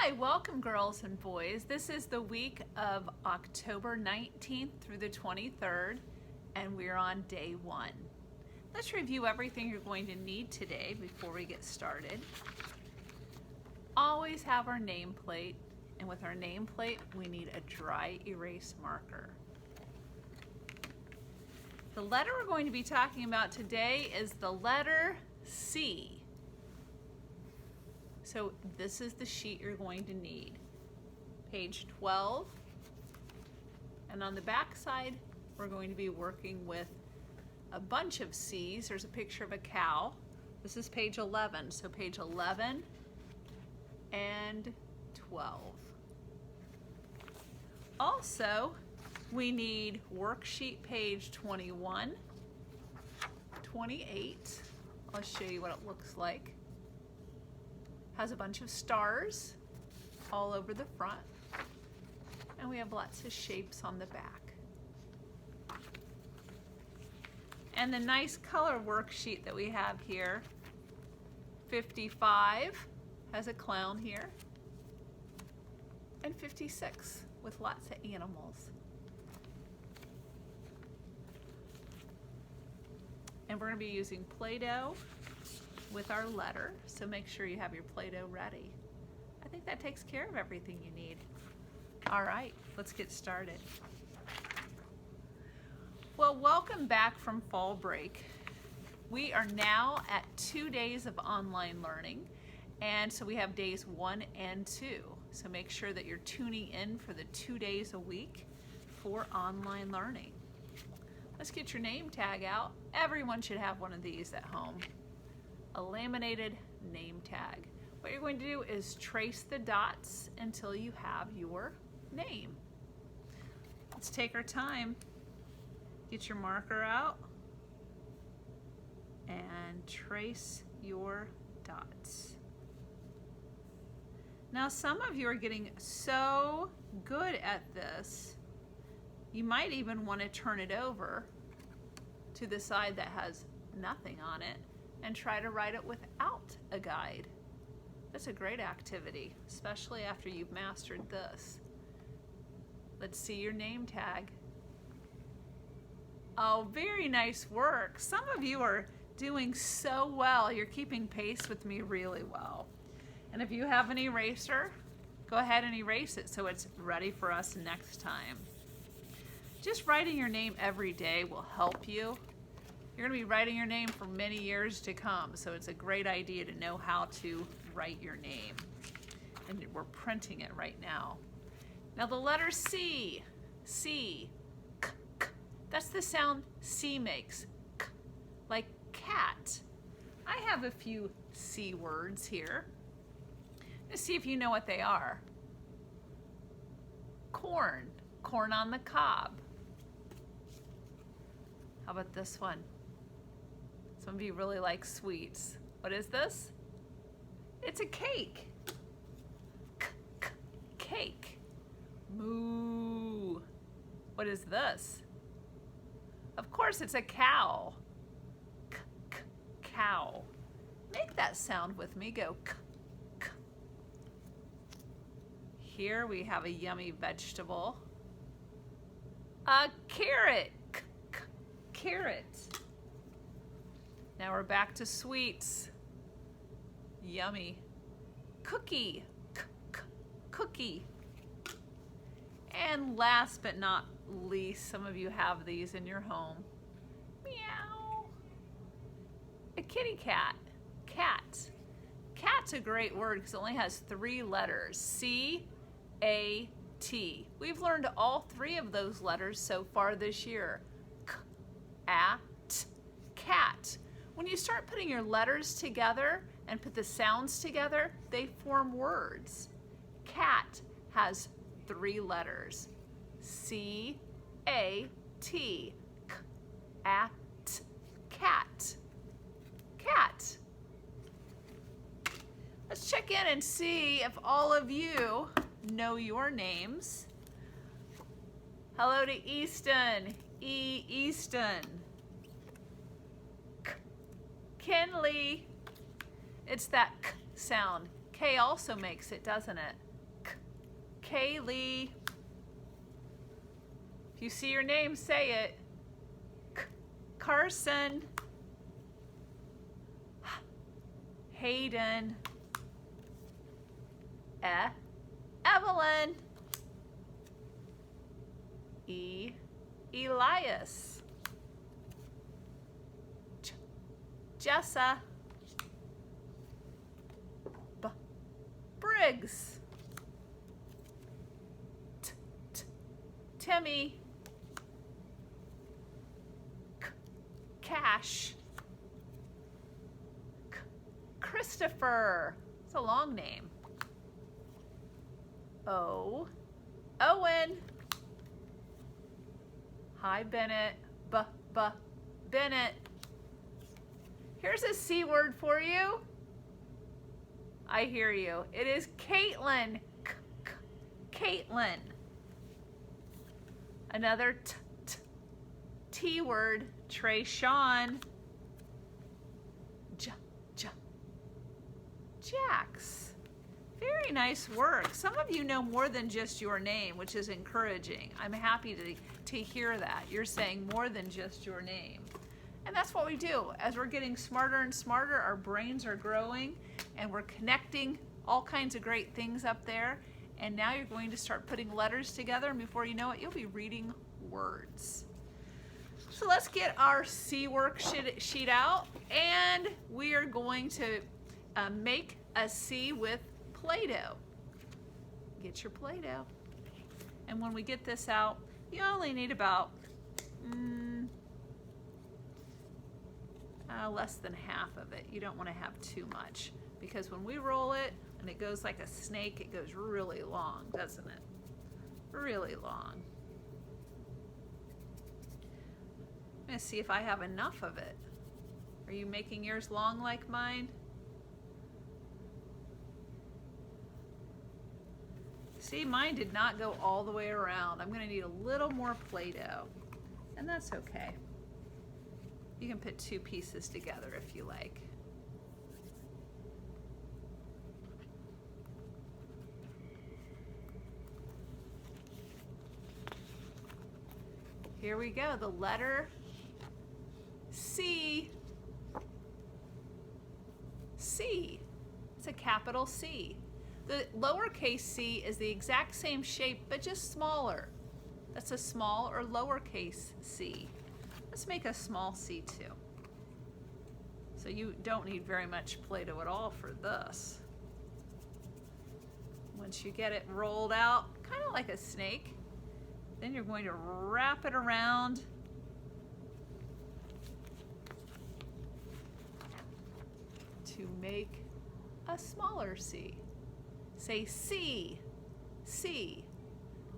Hi, welcome girls and boys. This is the week of October 19th through the 23rd, and we're on day 1. Let's review everything you're going to need today before we get started. Always have our nameplate, and with our nameplate, we need a dry erase marker. The letter we're going to be talking about today is the letter C. So this is the sheet you're going to need. Page 12. And on the back side, we're going to be working with a bunch of C's. There's a picture of a cow. This is page 11. So page 11 and 12. Also, we need worksheet page 21, 28. I'll show you what it looks like. Has a bunch of stars all over the front, and we have lots of shapes on the back. And the nice color worksheet that we have here, 55 has a clown here, and 56 with lots of animals. And we're going to be using Play-Doh with our letter, so make sure you have your Play-Doh ready. I think that takes care of everything you need. All right, let's get started. Well, welcome back from fall break. We are now at 2 days of online learning, and so we have days 1 and 2. So make sure that you're tuning in for the 2 days a week for online learning. Let's get your name tag out. Everyone should have one of these at home. A laminated name tag. What you're going to do is trace the dots until you have your name. Let's take our time. Get your marker out and trace your dots. Now, some of you are getting so good at this, you might even want to turn it over to the side that has nothing on it and try to write it without a guide. That's a great activity, especially after you've mastered this. Let's see your name tag. Oh, very nice work. Some of you are doing so well. You're keeping pace with me really well. And if you have an eraser, go ahead and erase it so it's ready for us next time. Just writing your name every day will help you. You're going to be writing your name for many years to come, so it's a great idea to know how to write your name. And we're printing it right now. Now the letter C, C, k, k. That's the sound C makes, k, like cat. I have a few C words here. Let's see if you know what they are. Corn, corn on the cob. How about this one? Some of you really like sweets. What is this? It's a cake. Cake. Moo. What is this? Of course, it's a cow. Cow. Make that sound with me. Go k, k. Here we have a yummy vegetable. A carrot. K, k, carrot. Now we're back to sweets. Yummy. Cookie. K, k, cookie. And last but not least, some of you have these in your home. Meow. A kitty cat. Cat. Cat's a great word because it only has 3 letters. C-A-T. We've learned all 3 of those letters so far this year. K-A-T. Cat. When you start putting your letters together and put the sounds together, they form words. Cat has 3 letters. C-A-T. K-A-T. Cat. Cat. Let's check in and see if all of you know your names. Hello to Easton. Easton. Kinley. It's that k sound. K also makes it, doesn't it? Kaylee. If you see your name, say it. Carson. Hayden. Evelyn. Elias. Jessa. Briggs. Timmy. Cash. Christopher. It's a long name. Owen. Hi, Bennett. Bennett. Here's a C word for you. I hear you. It is Caitlin. Caitlin. Another T word. Trayshawn. Jax. Very nice work. Some of you know more than just your name, which is encouraging. I'm happy to hear that. You're saying more than just your name. And that's what we do. As we're getting smarter and smarter, our brains are growing, and we're connecting all kinds of great things up there. And now you're going to start putting letters together, and before you know it, you'll be reading words. So let's get our C worksheet out, and we are going to make a C with Play-Doh. Get your Play-Doh. And when we get this out, you only need about less than half of it. You don't want to have too much, because when we roll it and it goes like a snake, it goes really long, doesn't it? Really long. I'm going to see if I have enough of it. Are you making yours long like mine? See, mine did not go all the way around. I'm going to need a little more Play-Doh, and that's okay. You can put two pieces together if you like. Here we go, the letter C. C. It's a capital C. The lowercase c is the exact same shape, but just smaller. That's a small or lowercase c. Let's make a small c too. So you don't need very much Play-Doh at all for this. Once you get it rolled out, kind of like a snake, then you're going to wrap it around to make a smaller C. Say C, C,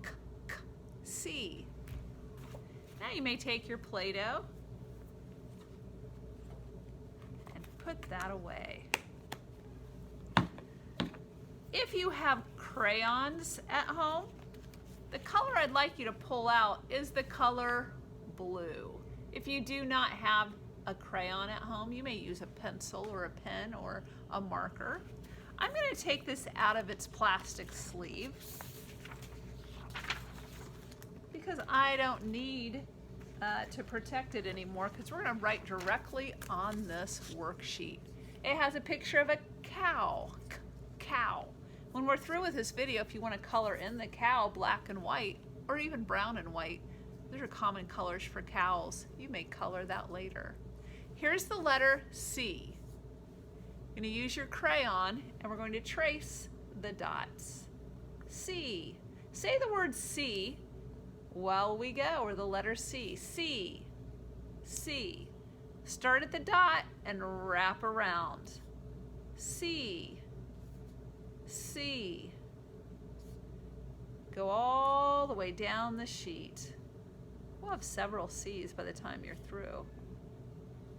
K, K, C. Now you may take your Play-Doh and put that away. If you have crayons at home, the color I'd like you to pull out is the color blue. If you do not have a crayon at home, you may use a pencil or a pen or a marker. I'm going to take this out of its plastic sleeve because I don't need to protect it anymore, because we're going to write directly on this worksheet. It has a picture of a cow. Cow. When we're through with this video, if you want to color in the cow black and white, or even brown and white, those are common colors for cows. You may color that later. Here's the letter C. You're going to use your crayon, and we're going to trace the dots. C. Say the word C while we go, or the letter C. C. C. Start at the dot and wrap around. C. C. Go all the way down the sheet. We'll have several C's by the time you're through.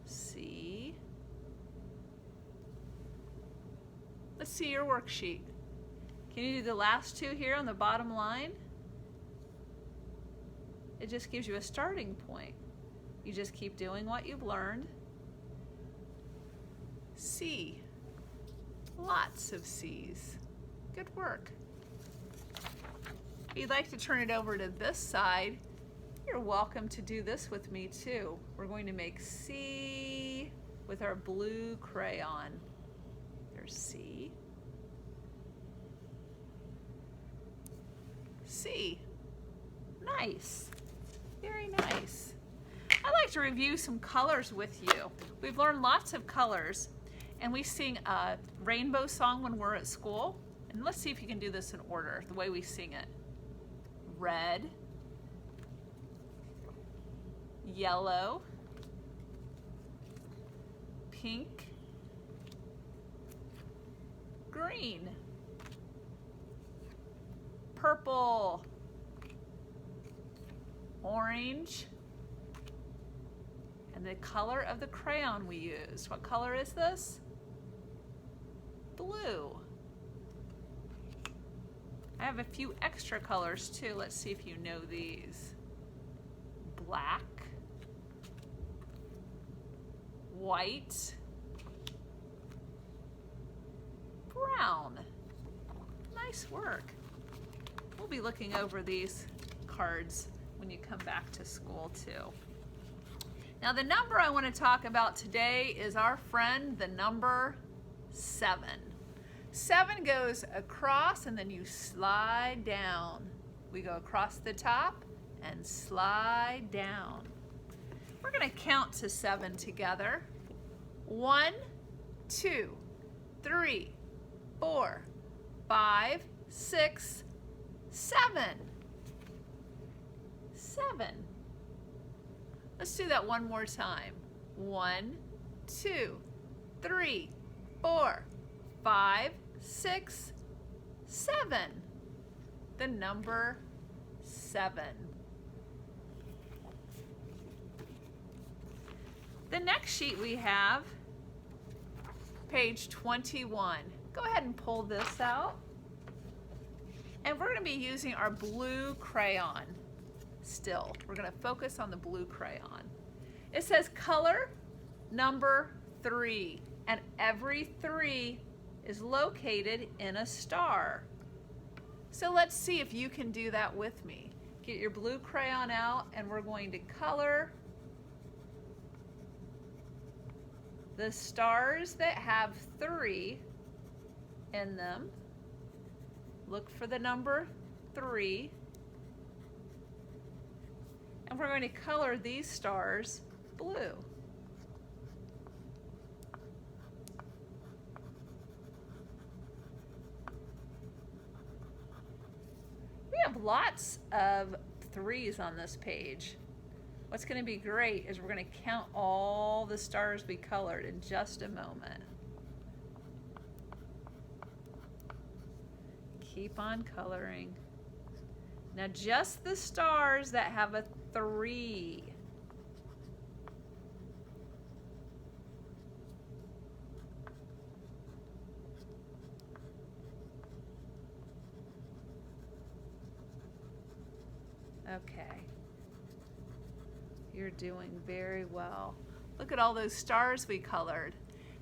C. Let's see your worksheet. Can you do the last two here on the bottom line? It just gives you a starting point. You just keep doing what you've learned. C. Lots of C's. Good work. If you'd like to turn it over to this side, you're welcome to do this with me too. We're going to make C with our blue crayon. There's C. C. Nice. Very nice. I'd like to review some colors with you. We've learned lots of colors, and we sing a rainbow song when we're at school. And let's see if you can do this in order, the way we sing it. Red, yellow, pink, green, purple, orange, and the color of the crayon we used. What color is this? Blue. I have a few extra colors too. Let's see if you know these. Black, white, brown. Nice work. We'll be looking over these cards when you come back to school too. Now the number I want to talk about today is our friend, the number 7. 7 goes across and then you slide down. We go across the top and slide down. We're going to count to 7 together. 1, 2, 3, 4, 5, 6, 7. 7. Let's do that one more time. 1, 2, 3, 4, 5, 6, 7. The number 7. The next sheet we have, page 21. Go ahead and pull this out. And we're going to be using our blue crayon still. We're going to focus on the blue crayon. It says color number 3, and every 3 is located in a star. So let's see if you can do that with me. Get your blue crayon out and we're going to color the stars that have 3 in them. Look for the number 3. And we're going to color these stars blue. We have lots of 3s on this page. What's going to be great is we're going to count all the stars we colored in just a moment. Keep on coloring. Now just the stars that have a 3. Okay. You're doing very well. Look at all those stars we colored.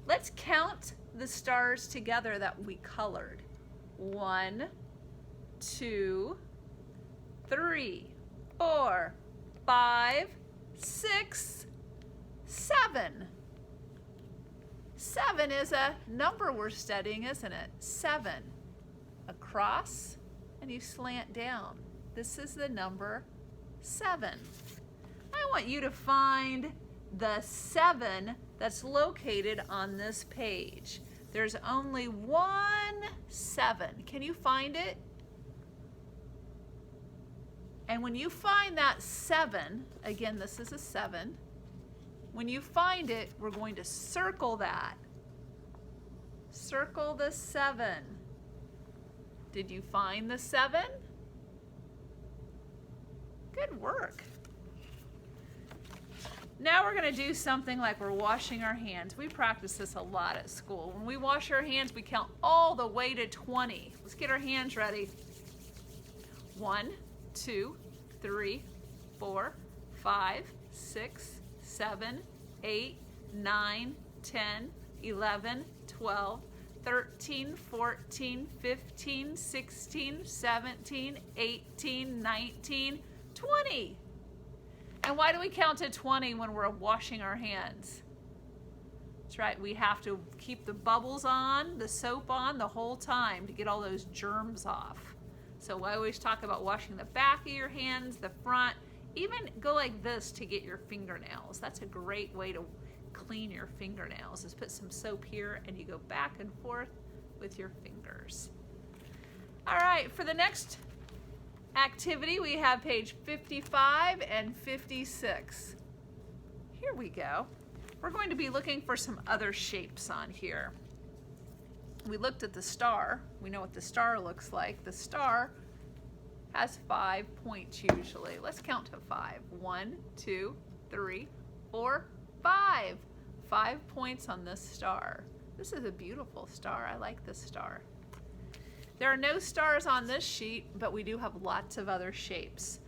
Let's count the stars together that we colored. 1, 2, 3, 4, 5, 6, 7. 7 is a number we're studying, isn't it? 7. Across and you slant down. This is the number 7. I want you to find the 7 that's located on this page. There's only one 7. Can you find it? And when you find that 7, again, this is a 7. When you find it, we're going to circle that. Circle the 7. Did you find the 7? Good work. Now we're going to do something like we're washing our hands. We practice this a lot at school. When we wash our hands, we count all the way to 20. Let's get our hands ready. 1, 2, 3, 4, 5, 6, 7, 8, 9, 10, 11, 12, 13, 14, 15, 16, 17, 18, 19, 20. And why do we count to 20 when we're washing our hands? That's right, we have to keep the bubbles on, the soap on the whole time to get all those germs off. So I always talk about washing the back of your hands, the front, even go like this to get your fingernails. That's a great way to clean your fingernails, is put some soap here and you go back and forth with your fingers. All right, for the next activity, we have page 55 and 56. Here we go. We're going to be looking for some other shapes on here. We looked at the star. We know what the star looks like. The star has 5 points usually. Let's count to 5. 1, 2, 3, 4, 5. 5 points on this star. This is a beautiful star. I like this star. There are no stars on this sheet, but we do have lots of other shapes.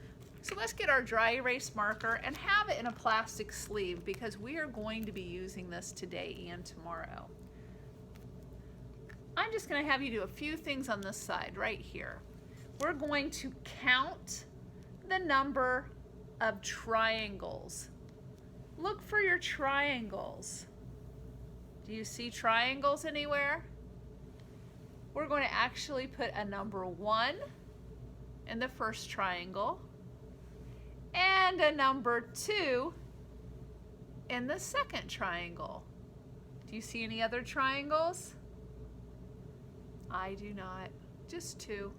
So let's get our dry erase marker and have it in a plastic sleeve because we are going to be using this today and tomorrow. I'm just going to have you do a few things on this side right here. We're going to count the number of triangles. Look for your triangles. Do you see triangles anywhere? We're going to actually put a number 1 in the first triangle and a number 2 in the second triangle. Do you see any other triangles? I do not. Just 2.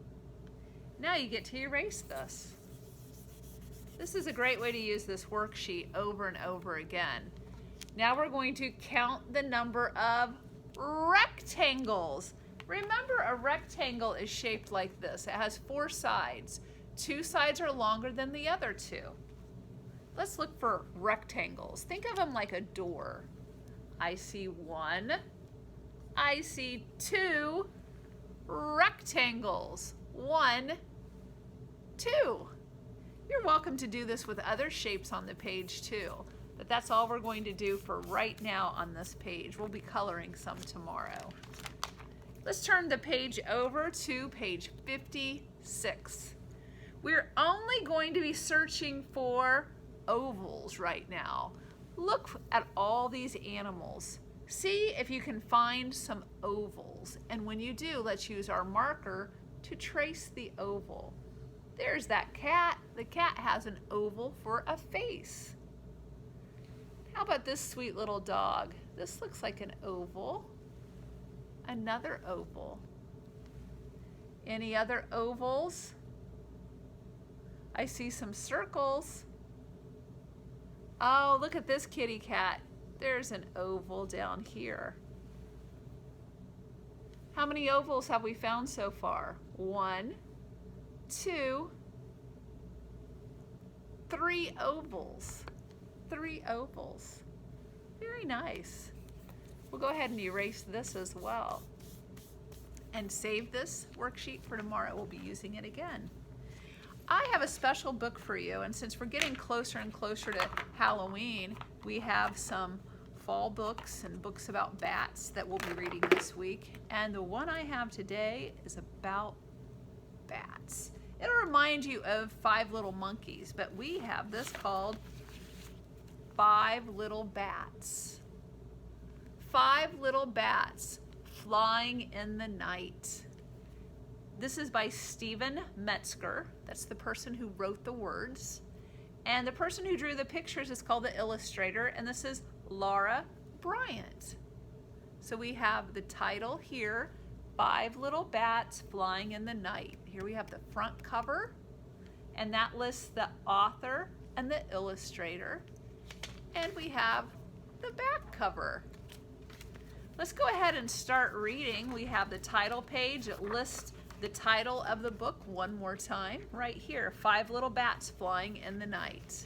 Now you get to erase this. This is a great way to use this worksheet over and over again. Now we're going to count the number of rectangles. Remember, a rectangle is shaped like this. It has 4 sides. 2 sides are longer than the other 2. Let's look for rectangles. Think of them like a door. I see 1. I see 2 rectangles. 1, 2. You're welcome to do this with other shapes on the page too, but that's all we're going to do for right now on this page. We'll be coloring some tomorrow. Let's turn the page over to page 56. We're only going to be searching for ovals right now. Look at all these animals. See if you can find some ovals. And when you do, let's use our marker to trace the oval. There's that cat. The cat has an oval for a face. How about this sweet little dog? This looks like an oval. Another oval. Any other ovals? I see some circles. Oh, look at this kitty cat. There's an oval down here. How many ovals have we found so far? 1, 2, 3 ovals. 3 ovals. Very nice. We'll go ahead and erase this as well. And save this worksheet for tomorrow. We'll be using it again. I have a special book for you, and since we're getting closer and closer to Halloween, we have some fall books and books about bats that we'll be reading this week. And the one I have today is about bats. It'll remind you of 5 Little Monkeys, but we have this called 5 Little Bats. 5 little bats flying in the night. This is by Stephen Metzger. That's the person who wrote the words. And the person who drew the pictures is called the illustrator, and this is Laura Bryant. So we have the title here, 5 Little Bats Flying in the Night. Here we have the front cover, and that lists the author and the illustrator. And we have the back cover. Let's go ahead and start reading. We have the title page. It lists the title of the book one more time right here, 5 Little Bats Flying in the Night.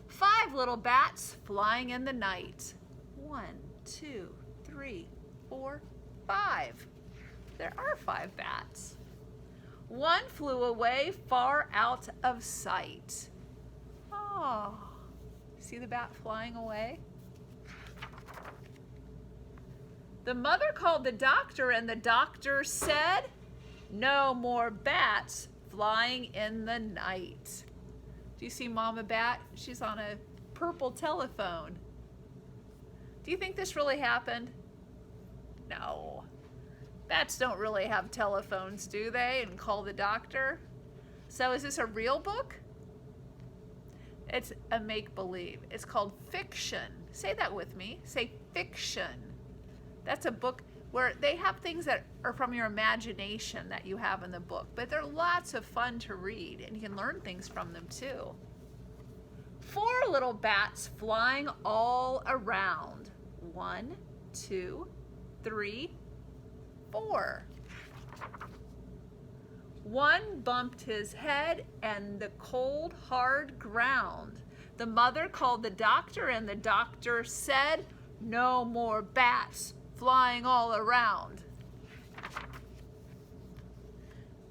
5 little bats flying in the night. 1, 2, 3, 4, 5. There are 5 bats. One flew away far out of sight. Oh, see the bat flying away? The mother called the doctor, and the doctor said, no more bats flying in the night. Do you see Mama Bat? She's on a purple telephone. Do you think this really happened? No. Bats don't really have telephones, do they? And call the doctor? So is this a real book? It's a make-believe. It's called fiction. Say that with me. Say fiction. That's a book where they have things that are from your imagination that you have in the book, but they're lots of fun to read, and you can learn things from them too. 4 little bats flying all around. 1, 2, 3, 4. One bumped his head and the cold, hard ground. The mother called the doctor, and the doctor said, no more bats flying all around.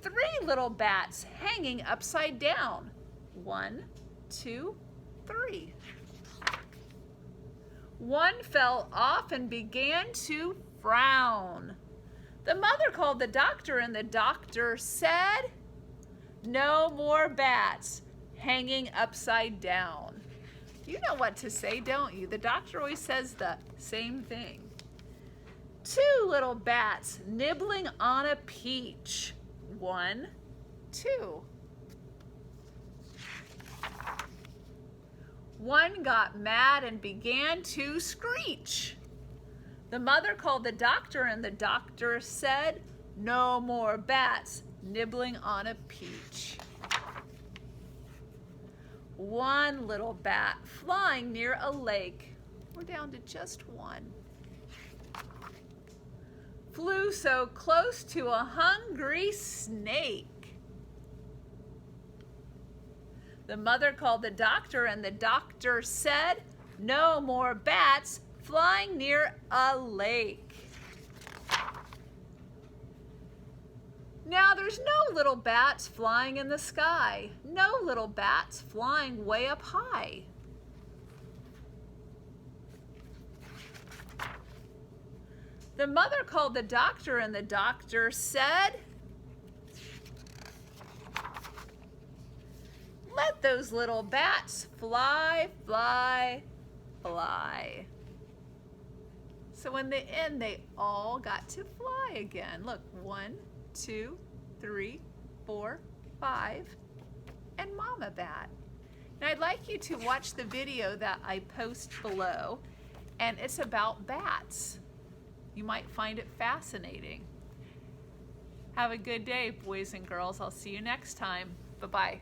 3 little bats hanging upside down. 1, 2, 3. One fell off and began to frown. The mother called the doctor, and the doctor said, no more bats hanging upside down. You know what to say, don't you? The doctor always says the same thing. 2 little bats nibbling on a peach. 1, 2. One got mad and began to screech. The mother called the doctor, and the doctor said, no more bats nibbling on a peach. 1 little bat flying near a lake. We're down to just 1. Flew so close to a hungry snake. The mother called the doctor, and the doctor said, no more bats flying near a lake. Now there's no little bats flying in the sky. No little bats flying way up high. The mother called the doctor, and the doctor said, let those little bats fly, fly, fly. So in the end, they all got to fly again. Look, 1, 2, 3, 4, 5, and Mama Bat. Now I'd like you to watch the video that I post below, and it's about bats. You might find it fascinating. Have a good day, boys and girls. I'll see you next time. Bye-bye.